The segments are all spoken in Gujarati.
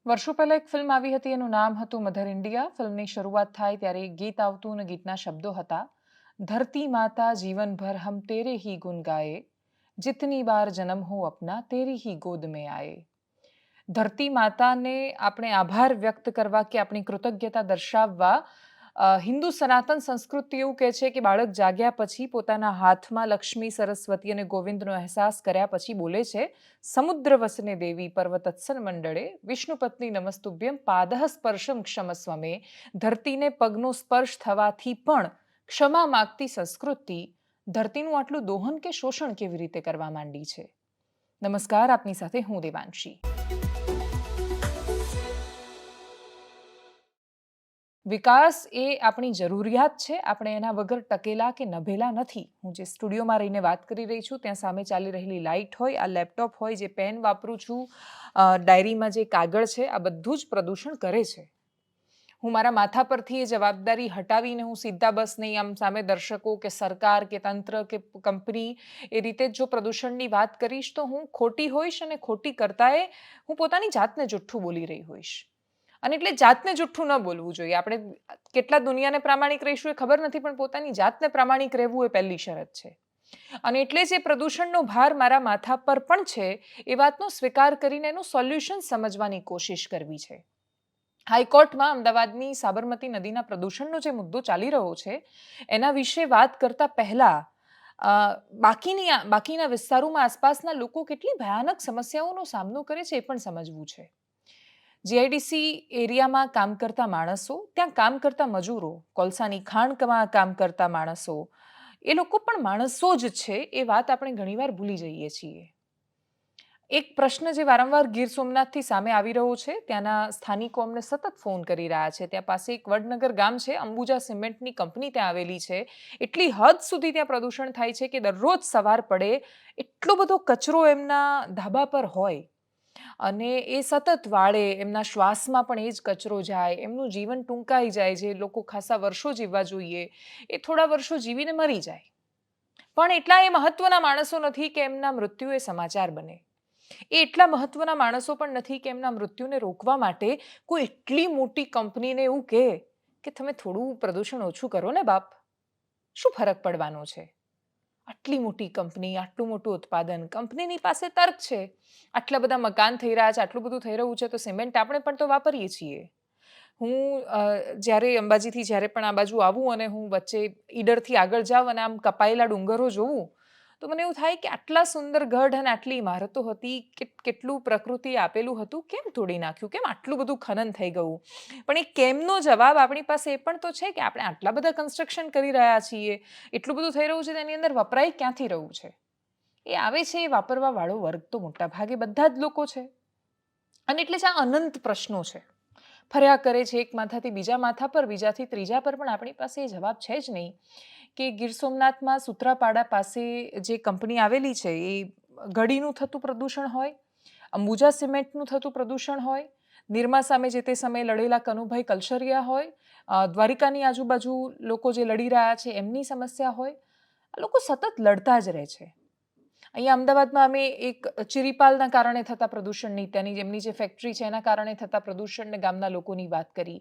વર્ષો પહેલા એક ફિલ્મ આવી હતી, એનું નામ હતું મધર ઇન્ડિયા. ફિલ્મની શરૂઆત થાય ત્યારે એક ગીત આવતું અને ગીતના શબ્દો હતા, ધરતી માતા જીવનભર હમ તેરે હી ગુન ગાએ, जितनी बार जन्म हो अपना तेरी ही गोद में आए. ધરતી માતાને આપણે આભાર વ્યક્ત કરવા કે આપણી કૃતજ્ઞતા દર્શાવવા હિન્દુ સનાતન સંસ્કૃતિ એવું કહે છે કે બાળક જાગ્યા પછી પોતાના હાથમાં લક્ષ્મી, સરસ્વતી અને ગોવિંદનો અહેસાસ કર્યા પછી બોલે છે, સમુદ્ર વસને દેવી પર્વતત્સન મંડળે વિષ્ણુ પત્ની નમસ્તુભ્યમ પાદઃ સ્પર્શમ ક્ષમસ્વ મે. ધરતીને પગનો સ્પર્શ થવાથી પણ ક્ષમા માગતી સંસ્કૃતિ ધરતીનું આટલું દોહન કે શોષણ કેવી રીતે કરવા માંડી છે. નમસ્કાર, આપની સાથે હું દેવાંશી. વિકાસ એ આપણી જરૂરિયાત છે. આપણે એના વગર ટકેલા કે નભેલા નથી. હું જે સ્ટુડિયોમાં રહીને વાત કરી રહી છું ત્યાં સામે ચાલી રહેલી લાઇટ હોય, આ લેપટોપ હોય, જે પેન વાપરું છું, ડાયરીમાં જે કાગળ છે, આ બધું જ પ્રદૂષણ કરે છે. હું મારા માથા પરથી એ જવાબદારી હટાવીને હું સીધા બસ નહીં આમ સામે દર્શકો કે સરકાર કે તંત્ર કે કંપની એ રીતે જો પ્રદૂષણની વાત કરીશ તો હું ખોટી હોઈશ અને ખોટી કરતાંય હું પોતાની જાતને જુઠ્ઠું બોલી રહી હોઈશ. અને એટલે જાતને જુઠ્ઠું ન બોલવું જોઈએ. આપણે કેટલા દુનિયાને પ્રામાણિક રહીશું એ ખબર નથી, પણ પોતાની જાતને પ્રામાણિક રહેવું એ પહેલી શરત છે. અને એટલે જ એ પ્રદૂષણનો ભાર મારા માથા પર પણ છે એ વાતનો સ્વીકાર કરીને એનું સોલ્યુશન સમજવાની કોશિશ કરવી છે. હાઈકોર્ટમાં અમદાવાદની સાબરમતી નદીના પ્રદૂષણનો જે મુદ્દો ચાલી રહ્યો છે એના વિશે વાત કરતા પહેલા બાકીના વિસ્તારોમાં આસપાસના લોકો કેટલી ભયાનક સમસ્યાઓનો સામનો કરે છે એ પણ સમજવું છે. જીઆઈડીસી એરિયામાં કામ કરતા માણસો, ત્યાં કામ કરતા મજૂરો, કોલસાની ખાણમાં કામ કરતા માણસો, એ લોકો પણ માણસો જ છે એ વાત આપણે ઘણીવાર ભૂલી જઈએ છીએ. એક પ્રશ્ન જે વારંવાર ગીર સોમનાથથી સામે આવી રહ્યો છે, ત્યાંના સ્થાનિકો અમને સતત ફોન કરી રહ્યા છે. ત્યાં પાસે એક વડનગર ગામ છે, અંબુજા સિમેન્ટની કંપની ત્યાં આવેલી છે. એટલી હદ સુધી ત્યાં પ્રદૂષણ થાય છે કે દરરોજ સવાર પડે એટલો બધો કચરો એમના ધાબા પર હોય અને એ સતત વાળે, એમના શ્વાસમાં પણ એ જ કચરો જાય, એમનું જીવન ટૂંકાઈ જાય. જે લોકો ખાસા વર્ષો જીવવા જોઈએ એ થોડા વર્ષો જીવીને મરી જાય. પણ એટલા એ મહત્વના માણસો નથી કે એમના મૃત્યુ એ સમાચાર બને. એ એટલા મહત્વના માણસો પણ નથી કે એમના મૃત્યુને રોકવા માટે કોઈ એટલી મોટી કંપનીને એવું કહે કે તમે થોડું પ્રદૂષણ ઓછું કરો ને બાપ, શું ફરક પડવાનો છે. આટલી મોટી કંપની, આટલું મોટું ઉત્પાદન, કંપનીની પાસે તર્ક છે. આટલા બધા મકાન થઈ રહ્યા છે, આટલું બધું થઈ રહ્યું છે, તો સિમેન્ટ આપણે પણ તો વાપરીએ છીએ. હું જ્યારે અંબાજીથી જ્યારે પણ આ બાજુ આવું અને હું વચ્ચે ઈડરથી આગળ જાઉં અને આમ કપાયેલા ડુંગરો જોઉં તો મને એવું થાય કે આટલા સુંદર ગઢ અને આટલી ઇમારતો હતી, કેટલું પ્રકૃતિએ આપેલું હતું, કેમ તોડી નાખ્યું, કેમ આટલું બધું ખનન થઈ ગયું. પણ એ કેમનો જવાબ આપણી પાસે એ પણ તો છે કે આપણે આટલા બધા કન્સ્ટ્રક્શન કરી રહ્યા છીએ, એટલું બધું થઈ રહ્યું છે, તેની અંદર વપરાય ક્યાંથી રહ્યું છે. એ આવે છે એ વાપરવાવાળો વર્ગ તો મોટા ભાગે બધા જ લોકો છે. અને એટલે જ આ અનંત પ્રશ્નો છે, ફર્યા કરે છે એક માથાથી બીજા માથા પર, બીજાથી ત્રીજા પર, પણ આપણી પાસે એ જવાબ છે જ નહીં કે ગીર સોમનાથમાં સૂત્રાપાડા પાસે જે કંપની આવેલી છે એ ગળીનું થતું પ્રદૂષણ હોય, અંબુજા સિમેન્ટનું થતું પ્રદૂષણ હોય, નિરમા સામે જે તે સમયે લડેલા કનુભાઈ કલશરિયા હોય, દ્વારિકાની આજુબાજુ લોકો જે લડી રહ્યા છે એમની સમસ્યા હોય, આ લોકો સતત લડતા જ રહે છે. અહીંયા અમદાવાદમાં અમે એક ચિરીપાલના કારણે થતા પ્રદૂષણની, ત્યાંની એમની જે ફેક્ટરી છે એના કારણે થતા પ્રદૂષણને ગામના લોકોની વાત કરી.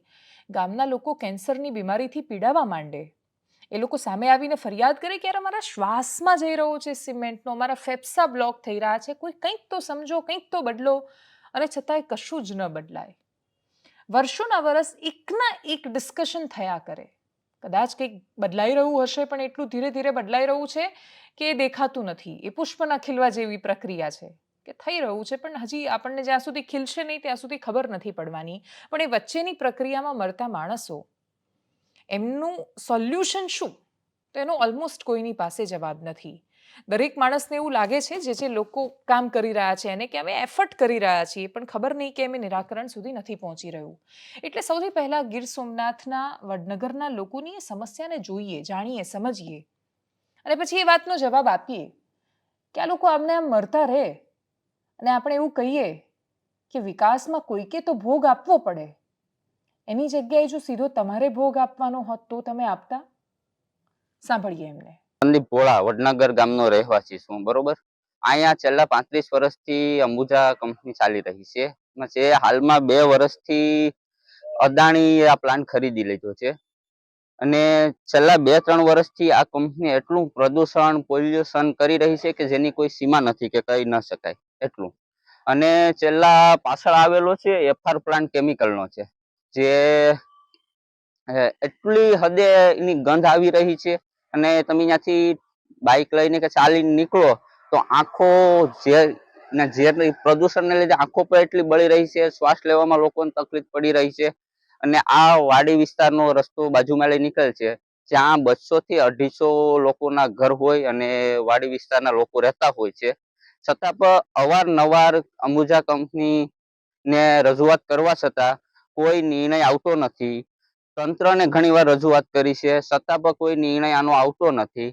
ગામના લોકો કેન્સરની બીમારીથી પીડાવા માંડે. એ લોકો સામે આવીને ફરિયાદ કરે કે યાર અમારા શ્વાસમાં જઈ રહ્યો છે સિમેન્ટનો, અમારા ફેફસા બ્લોક થઈ રહ્યા છે, કોઈ કંઈક તો સમજો, કંઈક તો બદલો. અને છતાંય કશું જ ન બદલાય. વર્ષોના વર્ષ એકના એક ડિસ્કશન થયા કરે. કદાચ કંઈક બદલાઈ રહ્યું હશે, પણ એટલું ધીરે ધીરે બદલાઈ રહ્યું છે કે એ દેખાતું નથી. એ પુષ્પના ખીલવા જેવી પ્રક્રિયા છે કે થઈ રહ્યું છે, પણ હજી આપણને જ્યાં સુધી ખીલશે નહીં ત્યાં સુધી ખબર નથી પડવાની. પણ એ વચ્ચેની પ્રક્રિયામાં મરતા માણસો, એમનું સોલ્યુશન શું, તો એનો ઓલમોસ્ટ કોઈની પાસે જવાબ નથી. દરેક માણસને એવું લાગે છે જે લોકો કામ કરી રહ્યા છે એને કે અમે એફર્ટ કરી રહ્યા છીએ, પણ ખબર નહીં કે અમે નિરાકરણ સુધી નથી પહોંચી રહ્યું. એટલે સૌથી પહેલાં ગીર સોમનાથના વડનગરના લોકોની એ સમસ્યાને જોઈએ, જાણીએ, સમજીએ અને પછી એ વાતનો જવાબ આપીએ કે આ લોકો આમને આમ મરતા રહે અને આપણે એવું કહીએ કે વિકાસમાં કોઈકે તો ભોગ આપવો પડે. એની જગ્યાએ જો સીધો તમારે ભોગ આપવાનો હોત તો તમે આપતા? સાંભળીએ એમને. સંદીપ ભોળા, વડનગર ગામનો રહેવાસી છું, બરોબર. અહીંયા છેલ્લા 35 વર્ષથી અંબુજા કંપની ચાલી રહી છે. છે. હાલમાં 2 વર્ષથી અદાણી આ પ્લાન્ટ ખરીદી લીધો છે અને છેલ્લા 2-3 વર્ષથી આ કંપની એટલું પ્રદૂષણ પોલ્યુશન કરી રહી છે કે જેની કોઈ સીમા નથી કે કહી ન શકાય એટલું. અને છેલ્લા પાછળ આવેલો છે એફઆર પ્લાન્ટ કેમિકલનો છે, જે એટલી હદે એની ગંધ આવી રહી છે. અને તમે ત્યાંથી બાઇક લઈને કે ચાલીને નીકળો તો આંખો ઝેર પ્રદૂષણને લીધે આંખો પર એટલી બળી રહી છે, શ્વાસ લેવામાં લોકોને તકલીફ પડી રહી છે. અને આ વાડી વિસ્તારનો રસ્તો બાજુમાં લઈ નીકળે છે, જ્યાં 200 થી 250 લોકોના ઘર હોય અને વાડી વિસ્તારના લોકો રહેતા હોય છે. છતાં પણ અવારનવાર અંબુજા કંપની ને રજૂઆત કરવા છતાં કોઈ નિર્ણય આવતો નથી. તંત્રને ઘણીવાર રજૂઆત કરી છે, છતાં પણ કોઈ નિર્ણય આનો આવતો નથી.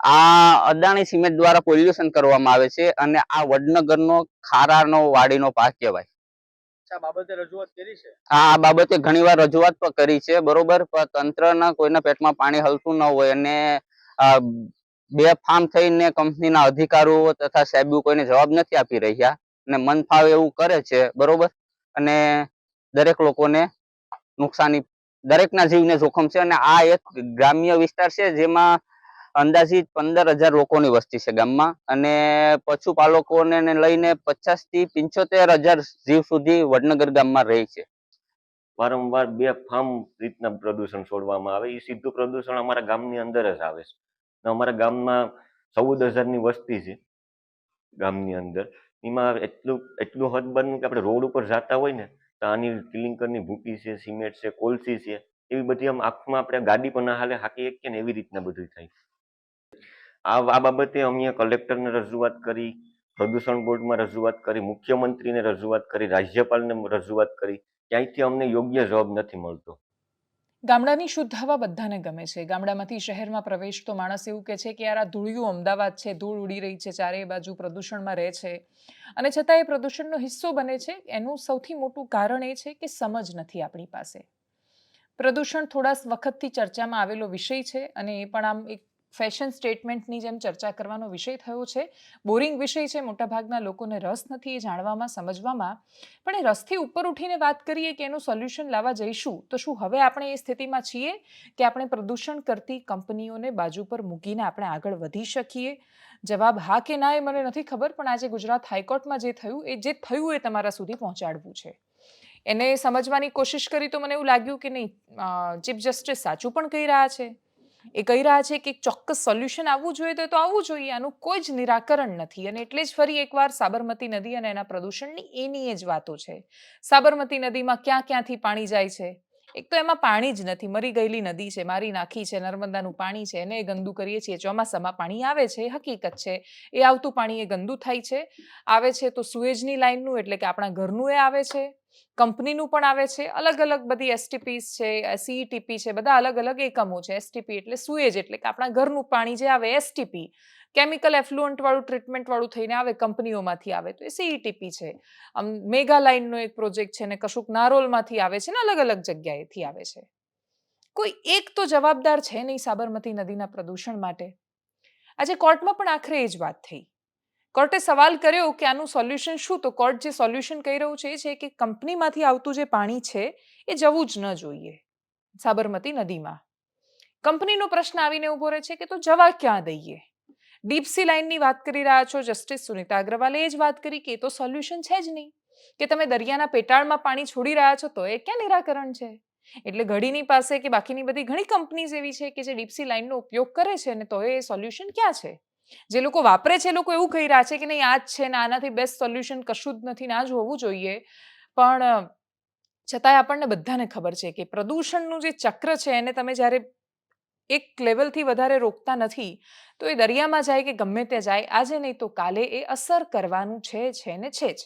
આ અદાણી સિમેન્ટ દ્વારા પોલ્યુશન કરવામાં આવે છે અને આ વડનગરનો ખારાનો વાડીનો પાક કહેવાય. આ બાબતે રજૂઆત કરી છે? આ બાબતે ઘણીવાર રજૂઆત પણ કરી છે, બરોબર, પણ તંત્રના કોઈના પેટમાં પાણી હલતું ન હોય અને બેફામ થઈને કંપનીના અધિકારીઓ તથા સાહેબો કોઈને જવાબ નથી આપી રહ્યા અને મન ફાવે એવું કરે છે, બરોબર. અને દરેક લોકોને નુકસાની, દરેકના જીવને જોખમ છે. અને આ એક ગ્રામ્ય વિસ્તાર છે જેમાં અંદાજિત 15,000 લોકોની વસ્તી છે ગામમાં, અને પશુપાલકોને લઈને 50 થી 75,000 જીવ સુધી વડનગર ગામમાં રહે છે. વારંવાર બેફામ રીતના પ્રદૂષણ છોડવામાં આવે, એ સીધું પ્રદૂષણ અમારા ગામની અંદર જ આવે છે. અમારા ગામમાં 14,000ની વસ્તી છે ગામની અંદર. એમાં એટલું હદ બનવું કે આપણે રોડ ઉપર જતા હોય ને તો આની ક્લિંકરની ભૂકી છે, સિમેન્ટ છે, કોલસી છે, એવી બધી આમ આંખમાં આપણે ગાડી પણ ના હાલે હાકી શકીએ ને એવી રીતના બધું થાય. આ બાબતે અમે કલેક્ટરને રજૂઆત કરી, પ્રદૂષણ બોર્ડમાં રજૂઆત કરી, મુખ્યમંત્રીને રજૂઆત કરી, રાજ્યપાલને રજૂઆત કરી, ક્યાંયથી અમને યોગ્ય જવાબ નથી મળતો. ગામડાની શુદ્ધ હવા બધાને ગમે છે. ગામડામાંથી શહેરમાં પ્રવેશતો માણસ એવું કહે છે કે યાર આ ધૂળિયું અમદાવાદ છે, ધૂળ ઉડી રહી છે, ચારે બાજુ પ્રદૂષણમાં રહે છે, અને છતાં એ પ્રદૂષણનો હિસ્સો બને છે. એનું સૌથી મોટું કારણ એ છે કે સમજ નથી આપણી પાસે. પ્રદૂષણ થોડા વખતથી ચર્ચામાં આવેલો વિષય છે અને એ પણ આમ એક ફેશન સ્ટેટમેન્ટની જેમ ચર્ચા કરવાનો વિષય થયો છે. બોરિંગ વિષય છે, મોટાભાગના લોકોને રસ નથી એ જાણવામાં, સમજવામાં. પણ એ રસથી ઉપર ઉઠીને વાત કરીએ કે એનું સોલ્યુશન લાવવા જઈશું તો શું હવે આપણે એ સ્થિતિમાં છીએ કે આપણે પ્રદૂષણ કરતી કંપનીઓને બાજુ પર મૂકીને આપણે આગળ વધી શકીએ? જવાબ હા કે ના એ મને નથી ખબર, પણ આજે ગુજરાત હાઈકોર્ટમાં જે થયું એ તમારા સુધી પહોંચાડવું છે. એને સમજવાની કોશિશ કરી તો મને એવું લાગ્યું કે નહીં, ચીફ જસ્ટિસ સાચું પણ કહી રહ્યા છે. એ કહી રહ્યા છે કે ચોક્કસ સોલ્યુશન આવવું જોઈએ તો આવવું જોઈએ, આનું કોઈ જ નિરાકરણ નથી. અને એટલે જ ફરી એકવાર સાબરમતી નદી અને એના પ્રદૂષણની એની જ વાતો છે. સાબરમતી નદીમાં ક્યાંથી પાણી જાય છે? એક તો એમાં પાણી જ નથી, મરી ગયેલી નદી છે, મારી નાખી છે. નર્મદાનું પાણી છે, એને ગંદુ કરીએ છીએ. ચોમાસામાં પાણી આવે છે, હકીકત છે. એ આવતું પાણી એ ગંદુ થાય છે. આવે છે તો સુએજની લાઇનનું, એટલે કે આપણા ઘરનું એ આવે છે, કંપનીનું પણ આવે છે. અલગ અલગ બધી એસટીપીસ છે, સીઈટીપી છે, બધા અલગ અલગ એકમો છે. એસટીપી એટલે સુએજ, એટલે કે આપણા ઘરનું પાણી જે આવે. એસટીપી કેમિકલ એફ્લુઅન્ટ વાળું, ટ્રીટમેન્ટ વાળું થઈને આવે, કંપનીઓમાંથી આવે તો એ સીઈટીપી છે. મેગા લાઇનનો એક પ્રોજેક્ટ છે ને કશુંક નારોલમાંથી આવે છે ને અલગ અલગ જગ્યાએથી આવે છે. કોઈ એક તો જવાબદાર છે નહીં સાબરમતી નદીના પ્રદૂષણ માટે. આજે કોર્ટમાં પણ આખરે એ જ વાત થઈ. કોર્ટે સવાલ કર્યો કે આનું સોલ્યુશન શું? તો કોર્ટ જે સોલ્યુશન કહી રહ્યું છે એ છે કે કંપનીમાંથી આવતું જે પાણી છે એ જવું જ ન જોઈએ સાબરમતી નદીમાં. કંપનીનો પ્રશ્ન આવીને ઉભો રહે છે કે તો જવા ક્યાં દઈએ? ડીપસી લાઇનની વાત કરી રહ્યા છો, જસ્ટિસ સુનિતા અગ્રવાલે એ જ વાત કરી કે એ તો સોલ્યુશન છે જ નહીં, કે તમે દરિયાના પેટાળમાં પાણી છોડી રહ્યા છો તો એ ક્યાં નિરાકરણ છે? એટલે ઘડીની પાસે કે બાકીની બધી ઘણી કંપનીઝ એવી છે કે જે ડીપસી લાઇનનો ઉપયોગ કરે છે ને તો એ સોલ્યુશન ક્યાં છે? જે લોકો વાપરે છે એ લોકો એવું કહી રહ્યા છે કે નહીં આ જ છે ને આનાથી બેસ્ટ સોલ્યુશન કશું જ નથી ને આ જ હોવું જોઈએ. પણ છતાંય આપણને બધાને ખબર છે કે પ્રદૂષણનું જે ચક્ર છે એને તમે જ્યારે એક લેવલથી વધારે રોકતા નથી તો એ દરિયામાં જાય કે ગમે ત્યાં જાય, આજે નહીં તો કાલે એ અસર કરવાનું છે ને છે જ.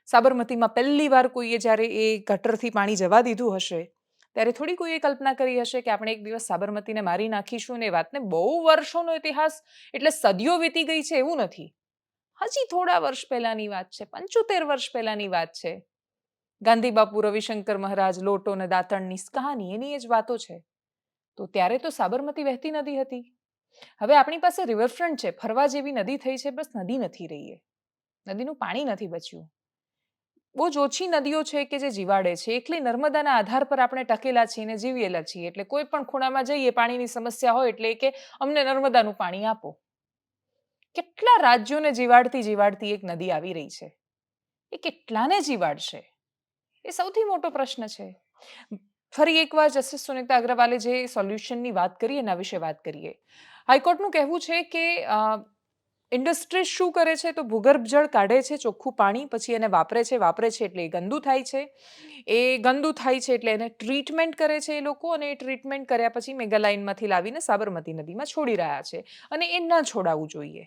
સાબરમતીમાં પહેલી વાર કોઈએ જ્યારે એ ગટરથી પાણી જવા દીધું હશે ત્યારે થોડી કોઈએ કલ્પના કરી હશે કે આપણે એક દિવસ સાબરમતીને મારી નાખીશું. ને એ વાતને બહુ વર્ષોનો ઇતિહાસ, એટલે સદીઓ વીતી ગઈ છે એવું નથી. હજી થોડા વર્ષ પહેલાની વાત છે, 75 વર્ષ પહેલાની વાત છે. ગાંધી બાપુ, રવિશંકર મહારાજ, લોટો ને દાંતણની કહાની, એની એ જ વાતો છે. તો ત્યારે તો સાબરમતી વહેતી નદી હતી. હવે આપણી પાસે રિવરફ્રન્ટ છે, ફરવા જેવી નદી થઈ છે, બસ નદી નથી રહી. નદીનું પાણી નથી બચ્યું. બહુ જ ઓછી નદીઓ છે કે જે જીવાડે છે. એકલી નર્મદાના આધાર પર આપણે ટકેલા છીએ ને જીવેલા છીએ. એટલે કોઈ પણ ખૂણામાં જઈએ, પાણીની સમસ્યા હોય એટલે કે અમને નર્મદાનું પાણી આપો. કેટલા રાજ્યોને જીવાડતી જીવાડતી એક નદી આવી રહી છે. એ કેટલાને જીવાડશે? એ સૌથી મોટો પ્રશ્ન છે. ફરી એકવાર જસ્ટિસ સુનિતા અગ્રવાલે જે સોલ્યુશનની વાત કરી એના વિશે વાત કરીએ. હાઈકોર્ટનું કહેવું છે કે ઇન્ડસ્ટ્રી શું કરે છે તો ભૂગર્ભ જળ કાઢે છે, ચોખ્ખું પાણી, પછી એને વાપરે છે એટલે એ ગંદુ થાય છે. એ ગંદુ થાય છે એટલે એને ટ્રીટમેન્ટ કરે છે એ લોકો, અને એ ટ્રીટમેન્ટ કર્યા પછી મેગાલાઇનમાંથી લાવીને સાબરમતી નદીમાં છોડી રહ્યા છે. અને એ ન છોડાવવું જોઈએ.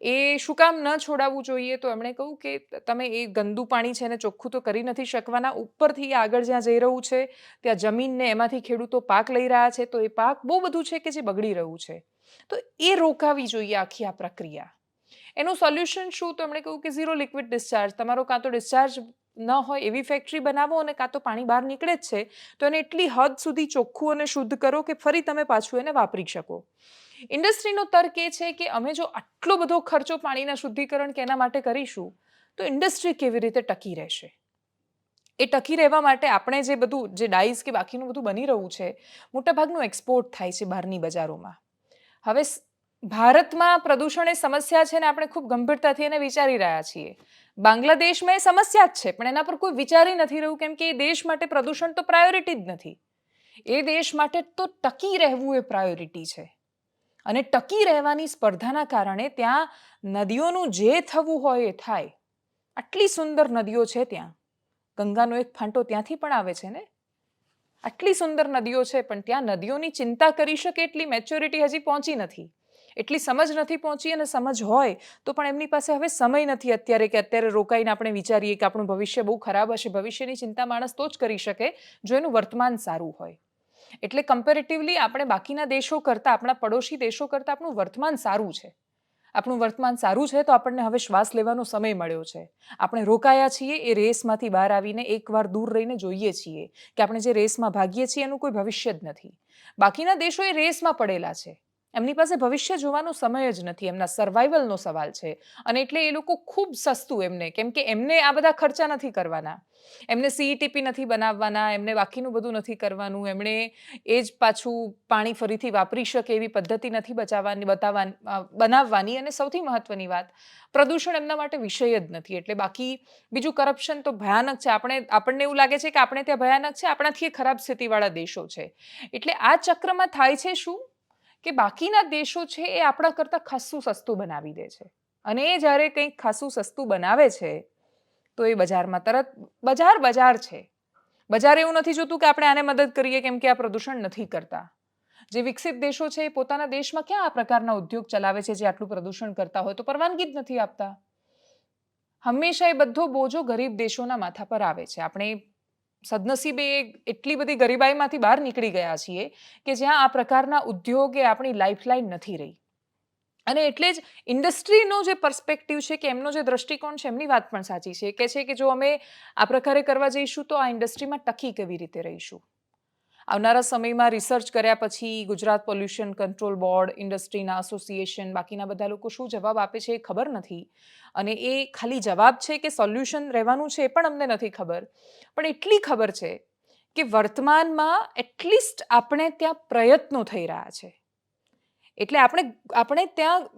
એ શું કામ ન છોડાવવું જોઈએ? તો એમણે કહ્યું કે તમે એ ગંદુ પાણી છે એને ચોખ્ખું તો કરી નથી શકવાના. ઉપરથી આગળ જ્યાં જઈ રહ્યું છે ત્યાં જમીનને એમાંથી ખેડૂતો પાક લઈ રહ્યા છે, તો એ પાક બહુ બધું છે કે જે બગડી રહ્યું છે. તો એ રોકાવી જોઈએ આખી આ પ્રક્રિયા. એનું સોલ્યુશન શું? તો એમણે કહ્યું કે ઝીરો લિક્વિડ ડિસ્ચાર્જ. તમારો કાં તો ડિસ્ચાર્જ ન હોય એવી ફેક્ટરી બનાવો, અને કાં તો પાણી બહાર નીકળે જ છે તો એને એટલી હદ સુધી ચોખ્ખું અને શુદ્ધ કરો કે ફરી તમે પાછું એને વાપરી શકો. ઇન્ડસ્ટ્રીનો તર્ક એ છે કે અમે જો આટલો બધો ખર્ચો પાણીના શુદ્ધિકરણ કે એના માટે કરીશું તો ઇન્ડસ્ટ્રી કેવી રીતે ટકી રહેશે? એ ટકી રહેવા માટે આપણે જે બધું જે ડાઈઝ કે બાકીનું બધું બની રહ્યું છે, મોટાભાગનું એક્સપોર્ટ થાય છે બહારની બજારોમાં. હવે ભારતમાં પ્રદૂષણ એ સમસ્યા છે ને આપણે ખૂબ ગંભીરતાથી એને વિચારી રહ્યા છીએ. બાંગ્લાદેશમાં એ સમસ્યા જ છે, પણ એના પર કોઈ વિચારી નથી રહ્યું, કેમ કે એ દેશ માટે પ્રદૂષણ તો પ્રાયોરિટી જ નથી. એ દેશ માટે તો ટકી રહેવું એ પ્રાયોરિટી છે. અને ટકી રહેવાની સ્પર્ધાના કારણે ત્યાં નદીઓનું જે થવું હોય એ થાય. આટલી સુંદર નદીઓ છે ત્યાં. ગંગાનો એક ફાંટો ત્યાંથી પણ આવે છે ને. આટલી સુંદર નદીઓ છે, પણ ત્યાં નદીઓની ચિંતા કરી શકે એટલી મેચ્યોરિટી હજી પહોંચી નથી. એટલી સમજ નથી પહોંચી, અને સમજ હોય તો પણ એમની પાસે હવે સમય નથી અત્યારે કે અત્યારે રોકાઈને આપણે વિચારીએ કે આપણું ભવિષ્ય બહુ ખરાબ હશે. ભવિષ્યની ચિંતા માણસ તો જ કરી શકે જો એનું વર્તમાન સારું હોય. એટલે કમ્પેરેટિવલી આપણે બાકીના દેશો કરતાં, આપણા પડોશી દેશો કરતાં આપણું વર્તમાન સારું છે. આપણું વર્તમાન સારું છે તો આપણને હવે શ્વાસ લેવાનો સમય મળ્યો છે. આપણે રોકાયા છીએ એ રેસમાંથી બહાર આવીને એકવાર દૂર રહીને જોઈએ છીએ કે આપણે જે રેસમાં ભાગીએ છીએ એનું કોઈ ભવિષ્ય જ નથી. બાકીના દેશો એ રેસમાં પડેલા છે. એમની પાસે ભવિષ્ય જોવાનો સમય જ નથી. એમના સર્વાઈવલનો સવાલ છે. અને એટલે એ લોકો ખૂબ સસ્તું એમને, કેમ કે એમને આ બધા ખર્ચા નથી કરવાના. એમને સીઈટીપી નથી બનાવવાના, એમને બાકીનું બધું નથી કરવાનું. એમણે એ જ પાછું પાણી ફરીથી વાપરી શકે એવી પદ્ધતિ નથી બનાવવાની. અને સૌથી મહત્વની વાત, પ્રદૂષણ એમના માટે વિષય જ નથી. એટલે બાકી બીજું કરપ્શન તો ભયાનક છે. આપણને એવું લાગે છે કે આપણે ત્યાં ભયાનક છે, આપણાથી એ ખરાબ સ્થિતિવાળા દેશો છે. એટલે આ ચક્રમાં થાય છે શું કે બાકીના દેશો છે એ આપણા કરતાં ખાસું સસ્તું બનાવી દે છે. અને એ જ્યારે કંઈક ખાસું સસ્તું બનાવે છે તો એ બજારમાં તરત બજાર છે. બજાર એવું નથી જોતું કે આપણે આને મદદ કરીએ કેમ કે આ પ્રદૂષણ નથી કરતા. જે વિકસિત દેશો છે એ પોતાના દેશમાં ક્યાં આ પ્રકારના ઉદ્યોગ ચલાવે છે જે આટલું પ્રદૂષણ કરતા હોય તો પરવાનગી જ નથી આપતા. હંમેશા એ બધો બોજો ગરીબ દેશોના માથા પર આવે છે. આપણે સદનસીબે એટલી બધી ગરીબાઈમાંથી બહાર નીકળી ગયા છીએ કે જ્યાં આ પ્રકારના ઉદ્યોગ એ આપણી લાઇફલાઇન નથી રહી. અને એટલે જ ઇન્ડસ્ટ્રીનો જે પર્સપેક્ટિવ છે કે એમનો જે દ્રષ્ટિકોણ છે, એમની વાત પણ સાચી છે કે જો અમે આ પ્રકારે કરવા જઈશું તો આ ઇન્ડસ્ટ્રીમાં ટકી કેવી રીતે રહીશું. આવનારા સમયમાં રિસર્ચ કર્યા પછી ગુજરાત પોલ્યુશન કંટ્રોલ બોર્ડ, ઇન્ડસ્ટ્રીના એસોસિએશન, બાકીના બધા લોકો શું જવાબ આપે છે એ ખબર નથી. અને એ ખાલી જવાબ છે કે સોલ્યુશન રહેવાનું છે એ પણ અમને નથી ખબર. પણ એટલી ખબર છે કે વર્તમાનમાં એટલીસ્ટ આપણે ત્યાં પ્રયત્નો થઈ રહ્યા છે. એટલે આપણે ત્યાં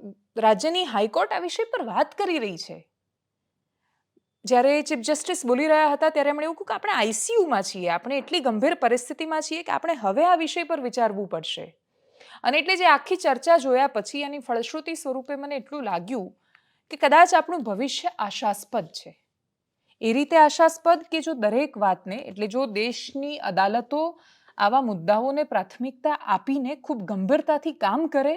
રાજ્યની હાઈકોર્ટ આ વિષય પર વાત કરી રહી છે. જ્યારે ચીફ જસ્ટિસ બોલી રહ્યા હતા ત્યારે એમણે એવું કહ્યું કે આપણે આઈસીયુમાં છીએ, આપણે એટલી ગંભીર પરિસ્થિતિમાં છીએ કે આપણે હવે આ વિષય પર વિચારવું પડશે. અને એટલે જે આખી ચર્ચા જોયા પછી એની ફળશ્રુતિ સ્વરૂપે મને એટલું લાગ્યું કે કદાચ આપણું ભવિષ્ય આશાસ્પદ છે. એ રીતે આશાસ્પદ કે જો દરેક વાતને, એટલે જો દેશની અદાલતો આવા મુદ્દાઓને પ્રાથમિકતા આપીને ખૂબ ગંભીરતાથી કામ કરે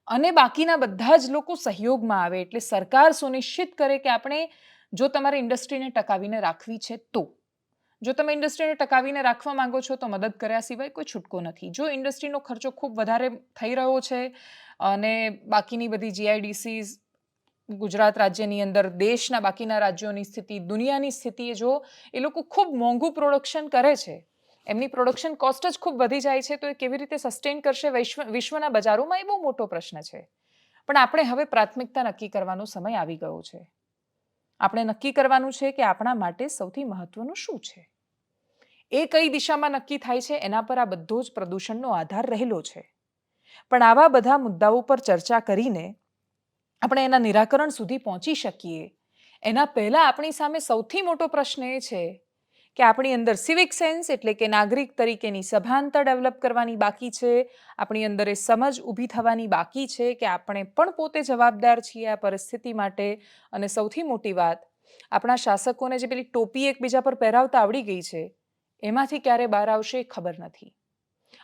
અને બાકીના બધા જ લોકો સહયોગમાં આવે, એટલે સરકાર સુનિશ્ચિત કરે કે આપણે જો તમારે ઇન્ડસ્ટ્રીને ટકાવીને રાખવી છે તો, જો તમે ઇન્ડસ્ટ્રીને ટકાવીને રાખવા માંગો છો તો મદદ કર્યા સિવાય કોઈ છૂટકો નથી. જો ઇન્ડસ્ટ્રીનો ખર્ચો ખૂબ વધારે થઈ રહ્યો છે અને બાકીની બધી જીઆઈડીસીઝ ગુજરાત રાજ્યની અંદર, દેશના બાકીના રાજ્યોની સ્થિતિ, દુનિયાની સ્થિતિએ જો એ લોકો ખૂબ મોંઘું પ્રોડક્શન કરે છે, એમની પ્રોડક્શન કોસ્ટ જ ખૂબ વધી જાય છે, તો એ કેવી રીતે સસ્ટેન કરશે વિશ્વના બજારોમાં, એ બહુ મોટો પ્રશ્ન છે. પણ આપણે હવે પ્રાથમિકતા નક્કી કરવાનો સમય આવી ગયો છે. આપણે નક્કી કરવાનું છે કે આપણા માટે સૌથી મહત્વનું શું છે. એ કઈ દિશામાં નક્કી થાય છે એના પર આ બધો જ પ્રદૂષણનો આધાર રહેલો છે. પણ આવા બધા મુદ્દાઓ પર ચર્ચા કરીને આપણે એના નિરાકરણ સુધી પહોંચી શકીએ એના પહેલાં આપણી સામે સૌથી મોટો પ્રશ્ન એ છે કે આપણી અંદર સિવિક સેન્સ એટલે કે નાગરિક તરીકેની સભાનતા ડેવલપ કરવાની બાકી છે. આપણી અંદર એ સમજ ઊભી થવાની બાકી છે કે આપણે પણ પોતે જવાબદાર છીએ આ પરિસ્થિતિ માટે. અને સૌથી મોટી વાત, આપણા શાસકોને જે પેલી ટોપી એકબીજા પર પહેરાવતા આવડી ગઈ છે એમાંથી ક્યારે બહાર આવશે એ ખબર નથી.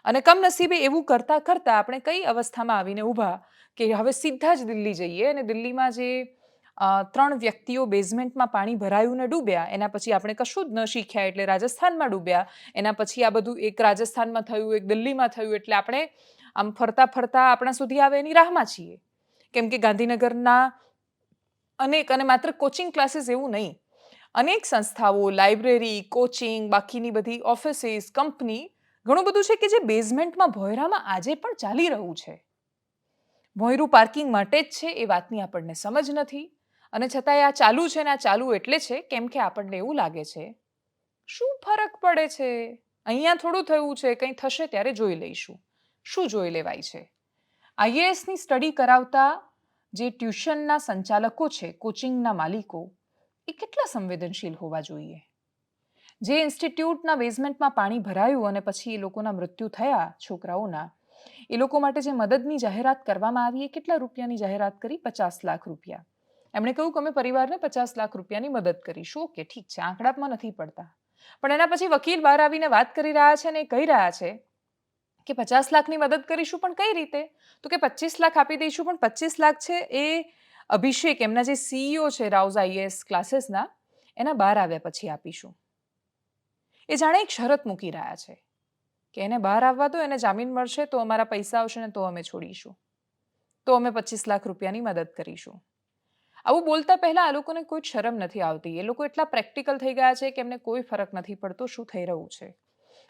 અને કમનસીબે એવું કરતાં કરતાં આપણે કઈ અવસ્થામાં આવીને ઊભા કે હવે સીધા જ દિલ્હી જઈએ અને દિલ્હીમાં જે 3 વ્યક્તિઓ બેઝમેન્ટમાં પાણી ભરાયું ને ડૂબ્યા એના પછી આપણે કશું જ ન શીખ્યા એટલે રાજસ્થાનમાં ડૂબ્યા. એના પછી આ બધું એક રાજસ્થાનમાં થયું, એક દિલ્હીમાં થયું એટલે આપણે આમ ફરતા ફરતા આપણા સુધી આવે એની રાહમાં છીએ. કેમ કે ગાંધીનગરના અનેક અને માત્ર કોચિંગ ક્લાસીસ એવું નહીં, અનેક સંસ્થાઓ, લાઇબ્રેરી, કોચિંગ, બાકીની બધી ઓફિસીસ, કંપની ઘણું બધું છે કે જે બેઝમેન્ટમાં ભોયરામાં આજે પણ ચાલી રહ્યું છે. ભોંયરું પાર્કિંગ માટે જ છે એ વાતની આપણને સમજ નથી. અને છતાંય આ ચાલુ છે ને આ ચાલુ એટલે છે કેમ કે આપણને એવું લાગે છે શું ફરક પડે છે, અહીંયા થોડું થયું છે, કંઈ થશે ત્યારે જોઈ લઈશું. શું જોઈ લેવાય છે? આઈએએસની સ્ટડી કરાવતા જે ટ્યુશનના સંચાલકો છે, કોચિંગના માલિકો, એ કેટલા સંવેદનશીલ હોવા જોઈએ. જે ઇન્સ્ટિટ્યૂટના બેઝમેન્ટમાં પાણી ભરાયું અને પછી એ લોકોના મૃત્યુ થયા છોકરાઓના, એ લોકો માટે જે મદદની જાહેરાત કરવામાં આવી એ કેટલા રૂપિયાની જાહેરાત કરી? 50 લાખ રૂપિયા. એમણે કહ્યું કે અમે પરિવારને 50 લાખ રૂપિયાની મદદ કરીશું. ઓકે, ઠીક છે, આંકડામાં નથી પડતા. પણ એના પછી વકીલ બહાર આવીને વાત કરી રહ્યા છે અને એ કહી રહ્યા છે કે 50 લાખની મદદ કરીશું પણ કઈ રીતે? તો કે 25 લાખ આપી દઈશું, પણ 25 લાખ છે એ અભિષેક, એમના જે સીઈઓ છે રાઉઝ આઈએએસ ક્લાસીસના, એના બહાર આવ્યા પછી આપીશું. એ જાણે એક શરત મૂકી રહ્યા છે કે એને બહાર આવવા દો, એને જામીન મળશે તો અમારા પૈસા આવશે ને તો અમે છોડીશું, તો અમે 25 લાખ રૂપિયાની મદદ કરીશું. આવું બોલતા પહેલા આ લોકોને કોઈ શરમ નથી આવતી. એ લોકો એટલા પ્રેક્ટિકલ થઈ ગયા છે કે એમને કોઈ ફરક નથી પડતો શું થઈ રહ્યું છે.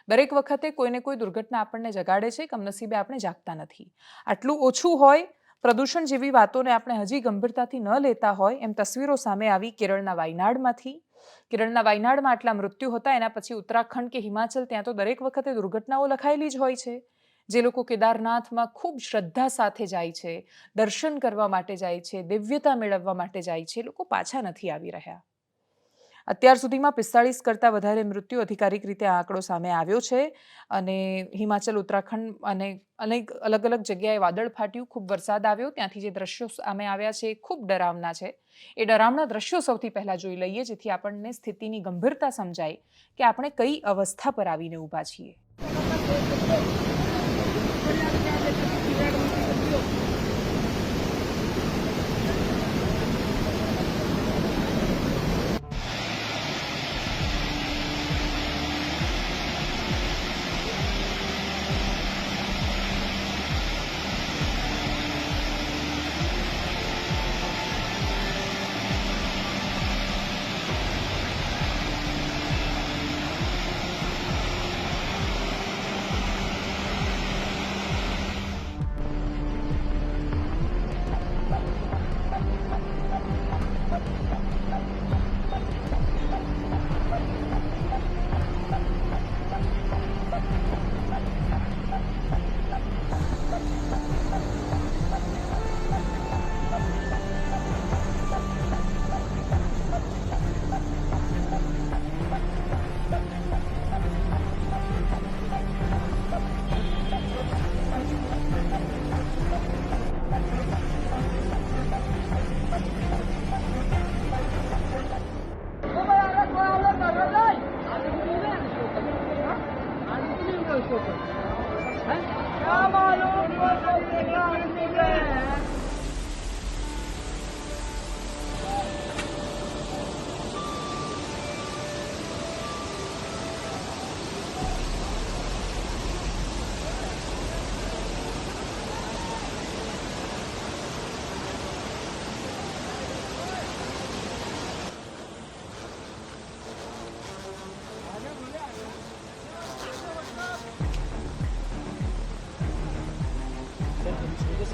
દરેક વખતે કોઈને કોઈ દુર્ઘટના આપણને જગાડે છે, કમનસીબે આપણે જાગતા નથી. આટલું ઓછું હોય, પ્રદૂષણ જેવી વાતોને આપણે હજી ગંભીરતાથી ન લેતા હોય એમ તસવીરો સામે આવી કેરળના વાયનાડમાંથી. કેરળના વાયનાડમાં આટલા મૃત્યુ હતા, એના પછી ઉત્તરાખંડ કે હિમાચલ, ત્યાં તો દરેક વખતે દુર્ઘટનાઓ લખાયેલી જ હોય છે. જે લોકો કેદારનાથમાં ખૂબ શ્રદ્ધા સાથે જાય છે, દર્શન કરવા માટે જાય છે, દિવ્યતા મેળવવા માટે જાય છે, લોકો પાછા નથી આવી રહ્યા. અત્યાર સુધીમાં 45 કરતાં વધારે મૃત્યુ અધિકારિક રીતે આ આંકડો સામે આવ્યો છે. અને હિમાચલ, ઉત્તરાખંડ અને અનેક અલગ અલગ જગ્યાએ વાદળ ફાટ્યું, ખૂબ વરસાદ આવ્યો. ત્યાંથી જે દ્રશ્યો સામે આવ્યા છે એ ખૂબ ડરાવના છે. એ ડરાવના દ્રશ્યો સૌથી પહેલાં જોઈ લઈએ જેથી આપણને સ્થિતિની ગંભીરતા સમજાય કે આપણે કઈ અવસ્થા પર આવીને ઊભા છીએ.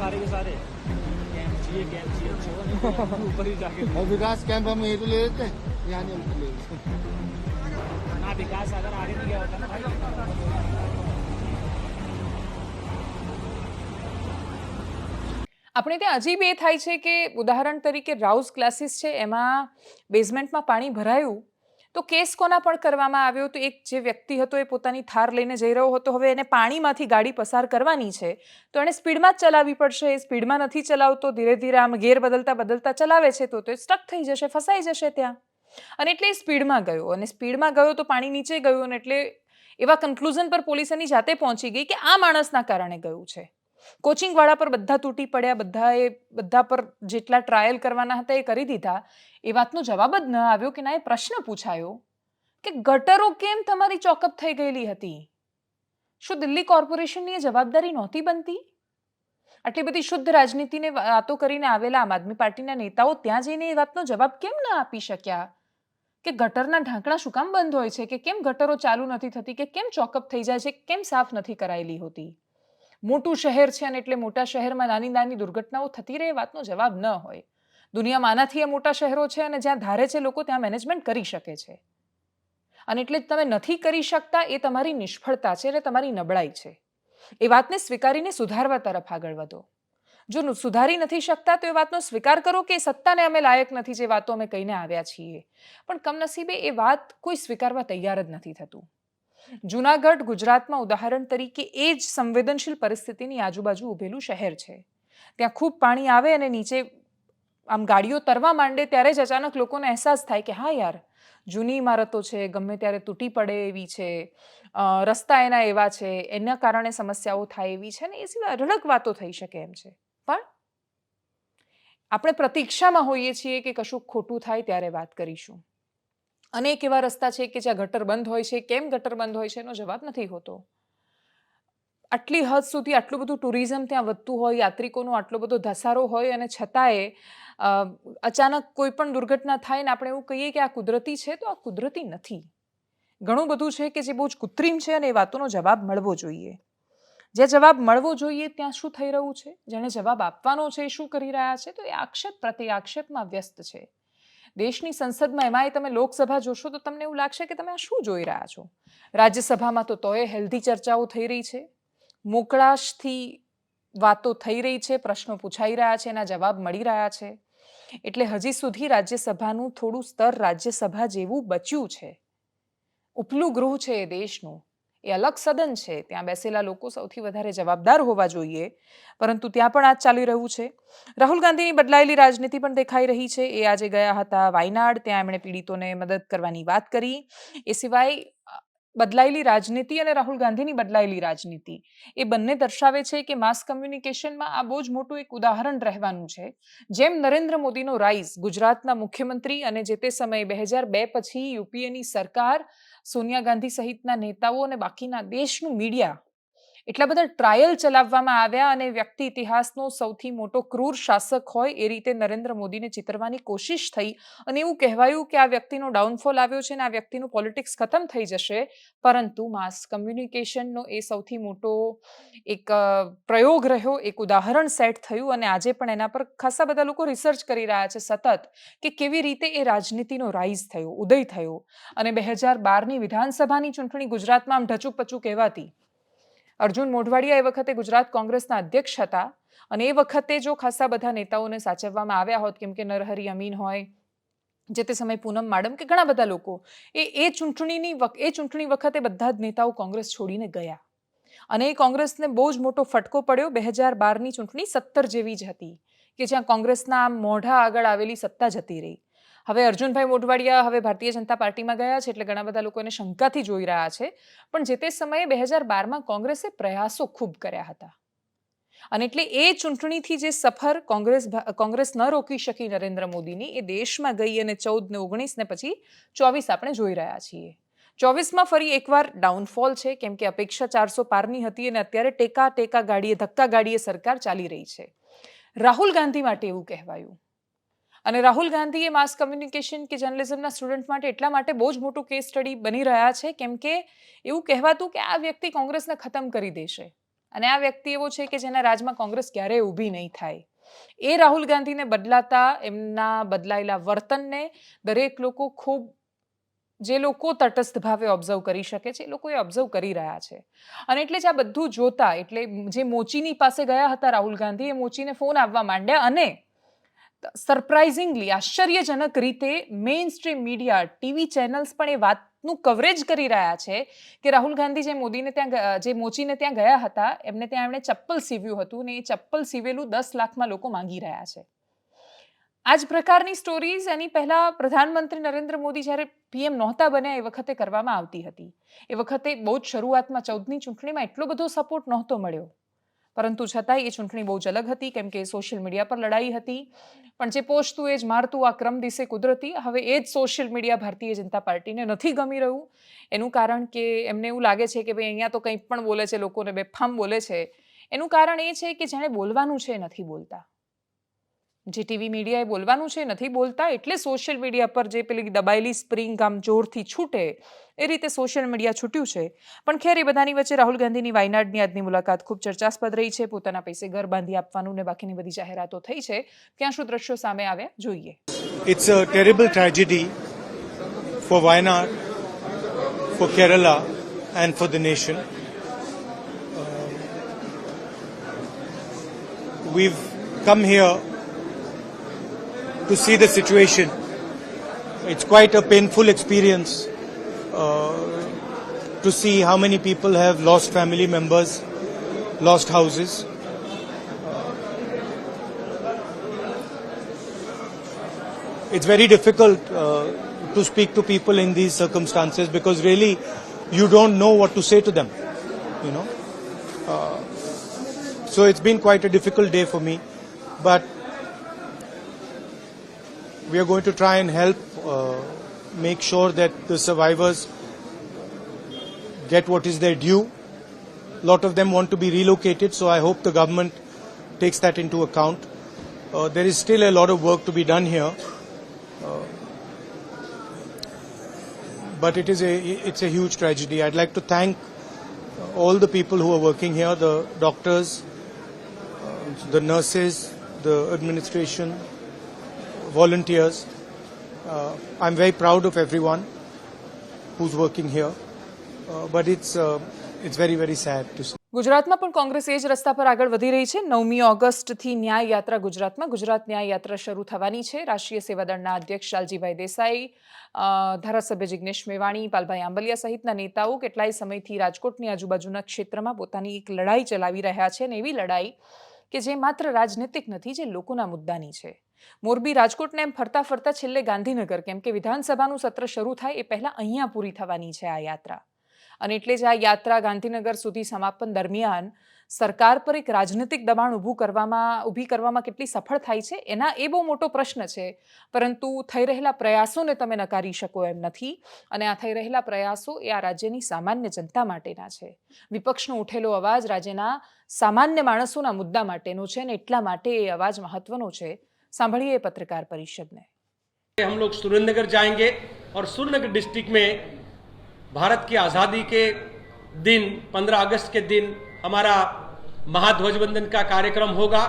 सारे के सारे ये कैंप चाहिए ऊपर ही जाके और विकास कैंप हम यही तो ले लेते हैं, यहाँ नहीं हम ले लेते। ना विकास अगर आगे नहीं गया होता ना भाई આપણે ત્યાં અજીબ એ થાય છે કે ઉદાહરણ તરીકે રાઉઝ ક્લાસીસ છે એમાં બેઝમેન્ટમાં પાણી ભરાયું તો કેસ કોના પર કરવામાં આવ્યો તો એક જે વ્યક્તિ હતો એ પોતાની થાર લઈને જઈ રહ્યો હતો હવે એને પાણીમાંથી ગાડી પસાર કરવાની છે તો એણે સ્પીડમાં જ ચલાવવી પડશે એ સ્પીડમાં નથી ચલાવતો ધીરે ધીરે આમ ગેર બદલતા બદલતા ચલાવે છે તો એ સ્ટક થઈ જશે ફસાઈ જશે ત્યાં અને એટલે એ સ્પીડમાં ગયો અને સ્પીડમાં ગયો તો પાણી નીચે ગયું અને એટલે એવા કન્ક્લુઝન પર પોલીસ એની જાતે પહોંચી ગઈ કે આ માણસના કારણે ગયું છે કોચિંગવાળા પર બધા તૂટી પડ્યા બધા પર જેટલા ટ્રાયલ કરવાના હતા એ કરી દીધા એ વાતનો જવાબ જ ન આવ્યો કે ના એ પ્રશ્ન પૂછાયો કે ગટરો કેમ તમારી ચોકઅપ થઈ ગયેલી હતી શું દિલ્હી કોર્પોરેશનની એ જવાબદારી નહોતી બનતી આટલી બધી શુદ્ધ રાજનીતિને વાતો કરીને આવેલા આમ આદમી પાર્ટીના નેતાઓ ત્યાં જઈને એ વાતનો જવાબ કેમ ન આપી શક્યા કે ગટરના ઢાંકણા શું કામ બંધ હોય છે કે કેમ ગટરો ચાલુ નથી થતી કે કેમ ચોકઅપ થઈ જાય છે કેમ સાફ નથી કરાયેલી હોતી મોટું શહેર છે અને એટલે મોટા શહેરમાં નાની નાની દુર્ઘટનાઓ થતી રહે વાતનો જવાબ ન હોય દુનિયામાં આનાથી એ મોટા શહેરો છે અને જ્યાં ધારે છે લોકો ત્યાં મેનેજમેન્ટ કરી શકે છે અને એટલે તમે નથી કરી શકતા એ તમારી નિષ્ફળતા છે અને તમારી નબળાઈ છે એ વાતને સ્વીકારીને સુધારવા તરફ આગળ વધો જો સુધારી નથી શકતા તો એ વાતનો સ્વીકાર કરો કે સત્તાને અમે લાયક નથી જે વાતો અમે કહીને આવ્યા છીએ પણ કમનસીબે એ વાત કોઈ સ્વીકારવા તૈયાર જ નથી થતું જૂનાગઢ ગુજરાતમાં ઉદાહરણ તરીકે એ જ સંવેદનશીલ પરિસ્થિતિની આજુબાજુ ઊભેલું શહેર છે ત્યાં ખૂબ પાણી આવે અને નીચે આમ ગાડીઓ તરવા માંડે ત્યારે જ અચાનક લોકોને અહેસાસ થાય કે હા યાર જૂની ઇમારતો છે ગમે ત્યારે તૂટી પડે એવી છે રસ્તા એના એવા છે એના કારણે સમસ્યાઓ થાય એવી છે ને એ સિવાય અઢળક વાતો થઈ શકે એમ છે પણ આપણે પ્રતીક્ષામાં હોઈએ છીએ કે કશું ખોટું થાય ત્યારે વાત કરીશું અનેક એવા રસ્તા છે કે જ્યાં ગટર બંધ હોય છે કેમ ગટર બંધ હોય છે એનો જવાબ નથી હોતો આટલી હદ સુધી આટલું બધું ટુરિઝમ ત્યાં વધતું હોય યાત્રિકોનો આટલો બધો ધસારો હોય અને છતાંય અચાનક કોઈ પણ દુર્ઘટના થાય ને આપણે એવું કહીએ કે આ કુદરતી છે તો આ કુદરતી નથી ઘણું બધું છે કે જે બહુ જ કૃત્રિમ છે અને એ વાતોનો જવાબ મળવો જોઈએ જે જવાબ મળવો જોઈએ ત્યાં શું થઈ રહ્યું છે જેને જવાબ આપવાનો છે એ શું કરી રહ્યા છે તો એ આક્ષેપ પ્રતિ આક્ષેપમાં વ્યસ્ત છે દેશની સંસદમાં એમાંય તમે લોકસભા જોશો તો તમને એવું લાગશે કે તમે આ શું જોઈ રહ્યા છો રાજ્યસભામાં તો તોય હેલ્ધી ચર્ચાઓ થઈ રહી છે મોકળાશથી વાતો થઈ રહી છે પ્રશ્નો પૂછાઈ રહ્યા છે એના જવાબ મળી રહ્યા છે એટલે હજી સુધી રાજ્યસભાનું થોડું સ્તર રાજ્યસભા જેવું બચ્યું છે ઉપલું ગૃહ છે એ દેશનું એ અલગ સદન છે ત્યાં બેસેલા લોકો સૌથી વધારે જવાબદાર હોવા જોઈએ પરંતુ ત્યાં પણ આજ ચાલી રહ્યું છે રાહુલ ગાંધીની બદલાયેલી રાજનીતિ પણ દેખાઈ રહી છે એ આજે ગયા હતા વાયનાડ ત્યાં એમણે પીડિતોને મદદ કરવાની વાત કરી એ સિવાય બદલાયેલી રાજનીતિ અને રાહુલ ગાંધીની બદલાયેલી રાજનીતિ એ બંને દર્શાવે છે કે માસ કમ્યુનિકેશનમાં આ બહુ જ મોટું એક ઉદાહરણ રહેવાનું છે જેમ નરેન્દ્ર મોદીનો રાઈઝ ગુજરાતના મુખ્યમંત્રી અને જે તે સમયે 2002 પછી યુપીએની સરકાર સોનિયા ગાંધી સહિતના નેતાઓ અને બાકીના દેશનું મીડિયા એટલા બધા ટ્રાયલ ચલાવવામાં આવ્યા અને વ્યક્તિ ઇતિહાસનો સૌથી મોટો ક્રૂર શાસક હોય એ રીતે નરેન્દ્ર મોદીને ચિતરવાની કોશિશ થઈ અને એવું કહેવાયું કે આ વ્યક્તિનો ડાઉનફોલ આવ્યો છે અને આ વ્યક્તિનું પોલિટિક્સ ખતમ થઈ જશે પરંતુ માસ કમ્યુનિકેશનનો એ સૌથી મોટો એક પ્રયોગ રહ્યો એક ઉદાહરણ સેટ થયું અને આજે પણ એના પર ખાસા બધા લોકો રિસર્ચ કરી રહ્યા છે સતત કે કેવી રીતે એ રાજનીતિનો રાઈઝ થયો ઉદય થયો અને 2012ની વિધાનસભાની ચૂંટણી ગુજરાતમાં આમ ઢચુપચું કહેવાતી અર્જુન મોઢવાડિયા એ વખતે ગુજરાત કોંગ્રેસના અધ્યક્ષ હતા અને એ વખતે જો ખાસા બધા નેતાઓને સાચવવામાં આવ્યા હોત કેમ કે નરહરી અમીન હોય જે તે સમયે પૂનમ માડમ કે ઘણા બધા લોકો એ ચૂંટણી વખતે બધા જ નેતાઓ કોંગ્રેસ છોડીને ગયા અને એ કોંગ્રેસને બહુ જ મોટો ફટકો પડ્યો 2012ની ચૂંટણી 17 જેવી જ હતી કે જ્યાં કોંગ્રેસના મોઢા આગળ આવેલી સત્તા જતી રહી હવે અર્જુનભાઈ મોઢવાડિયા હવે ભારતીય જનતા પાર્ટીમાં ગયા છે એટલે ઘણા બધા લોકો એને શંકાથી જોઈ રહ્યા છે પણ જે તે સમયે 2012માં કોંગ્રેસે પ્રયાસો ખૂબ કર્યા હતા અને એટલે એ ચૂંટણીથી જે સફર કોંગ્રેસ ન રોકી શકી નરેન્દ્ર મોદીની એ દેશમાં ગઈ અને 14 ને 19 ને પછી 24 આપણે જોઈ રહ્યા છીએ 24માં ફરી એકવાર ડાઉનફોલ છે કેમ કે અપેક્ષા 400 પારની હતી અને અત્યારે ધક્કા ગાડીએ સરકાર ચાલી રહી છે રાહુલ ગાંધી માટે એવું કહેવાયું અને રાહુલ ગાંધી એ માસ કમ્યુનિકેશન કે જર્નલિઝમના સ્ટુડન્ટ માટે એટલા માટે બહુ જ મોટું કેસ સ્ટડી બની રહ્યા છે કેમ કે એવું કહેવાતું કે આ વ્યક્તિ કોંગ્રેસને ખતમ કરી દેશે અને આ વ્યક્તિ એવો છે કે જેના રાજમાં કોંગ્રેસ ક્યારેય ઊભી નહીં થાય એ રાહુલ ગાંધીને બદલાતા એમના બદલાયેલા વર્તનને દરેક લોકો ખૂબ જે લોકો તટસ્થ ભાવે ઓબ્ઝર્વ કરી શકે છે એ લોકો એ ઓબ્ઝર્વ કરી રહ્યા છે અને એટલે જ આ બધું જોતા એટલે જે મોચીની પાસે ગયા હતા રાહુલ ગાંધી એ મોચીને ફોન આવવા માંડ્યા અને સરપ્રાઇઝિંગલી આશ્ચર્યજનક રીતે main stream media TV channels પણ એ વાતનું કવરેજ કરી રહ્યા છે કે રાહુલ ગાંધી જે મોચીને ત્યાં ગયા હતા એમને ત્યાં એમણે ચપ્પલ સીવ્યું હતું ને એ ચપ્પલ સીવેલું 10 લાખમાં લોકો માંગી રહ્યા છે. આ જ પ્રકારની સ્ટોરીઝ એની પહેલા પ્રધાનમંત્રી નરેન્દ્ર મોદી જ્યારે પીએમ નહોતા બન્યા એ વખતે કરવામાં આવતી હતી. એ વખતે બહુ જ શરૂઆતમાં 14ની ચૂંટણીમાં એટલો બધો સપોર્ટ નહોતો મળ્યો, પરંતુ છતાંય એ ચૂંટણી બહુ જ અલગ હતી કેમ કે સોશિયલ મીડિયા પર લડાઈ હતી. પણ જે પોષતું એ જ મારતું, આ ક્રમ દિશે કુદરતી. હવે એ જ સોશિયલ મીડિયા ભારતીય જનતા પાર્ટીને નથી ગમી રહ્યું. એનું કારણ કે એમને એવું લાગે છે કે ભાઈ અહીંયા તો કંઈ પણ બોલે છે, લોકોને બેફામ બોલે છે. એનું કારણ એ છે કે જેણે બોલવાનું છે એ નથી બોલતા. જે ટીવી મીડિયાએ બોલવાનું છે નથી બોલતા, એટલે સોશિયલ મીડિયા પર જે પેલી દબાયેલી સ્પ્રિંગ આમ જોરથી છૂટે એ રીતે સોશિયલ મીડિયા છૂટ્યું છે. પણ ખેર એ બધાની વચ્ચે રાહુલ ગાંધીની વાયનાડની આજની મુલાકાત ખૂબ ચર્ચાસ્પદ રહી છે. પોતાના પૈસે ઘર બાંધી આપવાનું ને બાકીની બધી જાહેરાતો થઈ છે. ત્યાં શું દ્રશ્યો સામે આવ્યા જોઈએ. It's a terrible tragedy for Wayanad, for Kerala and for the nation. We've come here to see the situation. It's quite a painful experience to see how many people have lost family members, lost houses. It's very difficult to speak to people in these circumstances because really you don't know what to say to them, you know. So it's been quite a difficult day for me, but we are going to try and help make sure that the survivors get what is their due. A lot of them want to be relocated, so I hope the government takes that into account. There is still a lot of work to be done here, but it's a huge tragedy. I'd like to thank all the people who are working here, the doctors, the nurses, the administration, volunteers. I'm very proud of everyone who's working here, but it's very, very sad to see. ગુજરાતમાં પણ કોંગ્રેસ એ જ રસ્તા પર આગળ વધી રહી છે. 9મી ઓગસ્ટથી ન્યાય યાત્રા ગુજરાતમાં ગુજરાત ન્યાય યાત્રા શરૂ થવાની છે. રાષ્ટ્રીય સેવાદળના અધ્યક્ષ લાલજીભાઈ દેસાઈ, ધારાસભ્ય જિગ્નેશ મેવાણી, પાલભાઈ આંબલિયા સહિતના નેતાઓ કેટલાય સમયથી રાજકોટની આજુબાજુના ક્ષેત્રમાં પોતાની એક લડાઈ ચલાવી રહ્યા છે અને એવી લડાઈ કે જે માત્ર રાજનીતિક નથી, જે લોકોના મુદ્દાની છે. મોરબી રાજકોટને એમ ફરતા ફરતા છેલ્લે ગાંધીનગર, કેમ કે વિધાનસભાનું સત્ર શરૂ થાય એ પહેલા અહીંયા પૂરી થવાની છે આ યાત્રા. અને એટલે જ આ યાત્રા ગાંધીનગર સુધી સમાપન દરમિયાન સરકાર પર એક રાજનીતિક દબાણ ઊભી કરવામાં કેટલી સફળ થાય છે એના એ બહુ મોટો પ્રશ્ન છે. પરંતુ થઈ રહેલા પ્રયાસોને તમે નકારી શકો એમ નથી. અને આ થઈ રહેલા પ્રયાસો એ આ રાજ્યની સામાન્ય જનતા માટેના છે. વિપક્ષનો ઉઠેલો અવાજ રાજ્યના સામાન્ય માણસોના મુદ્દા માટેનો છે અને એટલા માટે એ અવાજ મહત્વનો છે. सांभलिए पत्रकार परिषद ने. हम लोग सुरेंद्रनगर जाएंगे और सुरेंद्रनगर डिस्ट्रिक्ट में भारत की आज़ादी के दिन 15 अगस्त के दिन हमारा महाध्वजवंदन का कार्यक्रम होगा